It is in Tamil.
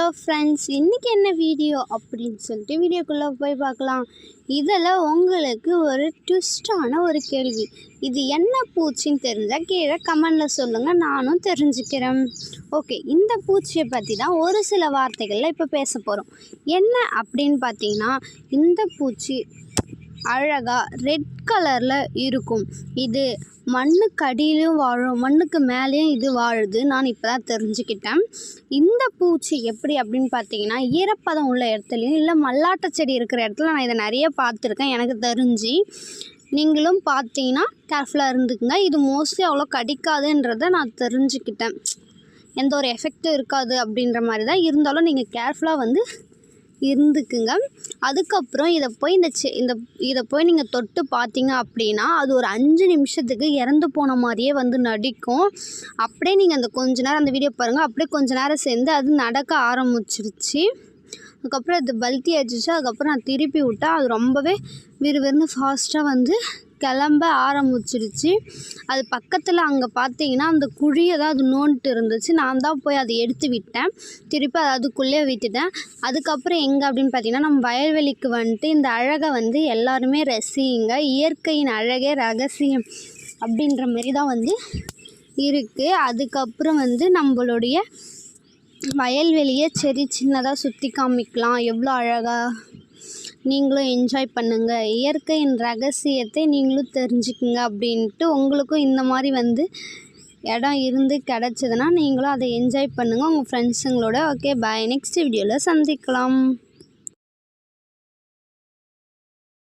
ஹலோ ஃப்ரெண்ட்ஸ், இன்றைக்கி என்ன வீடியோ அப்படின்னு சொல்லிட்டு வீடியோக்குள்ளே போய் பார்க்கலாம். இதில் உங்களுக்கு ஒரு ட்விஸ்டான ஒரு கேள்வி. இது என்ன பூச்சின்னு தெரிஞ்சால் கீழே கமெண்டில் சொல்லுங்கள், நானும் தெரிஞ்சுக்கிறேன். ஓகே, இந்த பூச்சியை பற்றி தான் ஒரு சில வார்த்தைகளில் இப்போ பேச போகிறோம். என்ன அப்படின்னு பார்த்தீங்கன்னா, இந்த பூச்சி அழகாக ரெட் கலரில் இருக்கும். இது மண்ணுக்கு அடியிலும் வாழும், மண்ணுக்கு மேலேயும் இது வாழுது. நான் இப்போ தான் தெரிஞ்சுக்கிட்டேன். இந்த பூச்சி எப்படி அப்படின்னு பார்த்தீங்கன்னா, ஈரப்பதம் உள்ள இடத்துலையும் இல்லை மல்லாட்டை செடி இருக்கிற இடத்துல நான் இதை நிறைய பார்த்துருக்கேன். எனக்கு தெரிஞ்சு நீங்களும் பார்த்தீங்கன்னா கேர்ஃபுல்லாக இருந்துக்குங்க. இது மோஸ்ட்லி அவ்வளோ கடிக்காதுன்றதை நான் தெரிஞ்சுக்கிட்டேன். எந்த ஒரு எஃபெக்டும் இருக்காது அப்படின்ற மாதிரி தான். இருந்தாலும் நீங்கள் கேர்ஃபுல்லாக இருந்துக்குங்க. அதுக்கப்புறம் இதை போய் நீங்கள் தொட்டு பார்த்தீங்க அப்படின்னா, அது ஒரு 5 நிமிஷத்துக்கு இறந்து போன மாதிரியே நடிக்கும். அப்படியே நீங்கள் கொஞ்ச நேரம் அந்த வீடியோ பாருங்கள். அப்படியே கொஞ்ச நேரம் சேர்ந்து அது நடக்க ஆரம்பிச்சிருச்சு. அதுக்கப்புறம் அது பல்த்தி அடிச்சிச்சு. அதுக்கப்புறம் நான் திருப்பி விட்டேன். அது ரொம்பவே விறுவிறுன்னு ஃபாஸ்ட்டாக கிளம்ப ஆரம்பிச்சிருச்சு. அது பக்கத்தில் அங்கே பார்த்தீங்கன்னா அந்த குழியை தான் அது நோண்டிட்டு இருந்துச்சு. நான் தான் போய் அதை எடுத்து விட்டேன். திருப்பி அதுக்குள்ளே விட்டுட்டேன். அதுக்கப்புறம் எங்கே அப்படின்னு பார்த்தீங்கன்னா, நம்ம வயல்வெளிக்கு இந்த அழகை எல்லாருமே ரசிங்க. இயற்கையின் அழகே ரகசியம் அப்படின்ற மாரி தான் இருக்குது. அதுக்கப்புறம் நம்மளுடைய வயல்வெளியை சின்னதாக சுற்றி காமிக்கலாம். எவ்வளோ அழகாக நீங்களும் என்ஜாய் பண்ணுங்கள். இயற்கையின் ரகசியத்தை நீங்களும் தெரிஞ்சுக்குங்க அப்படின்ட்டு உங்களுக்கும் இந்த மாதிரி இடம் கிடச்சிதுன்னா நீங்களும் அதை என்ஜாய் பண்ணுங்கள் உங்கள் ஃப்ரெண்ட்ஸுங்களோட. ஓகே, பாய். நெக்ஸ்ட் வீடியோவில் சந்திக்கலாம்.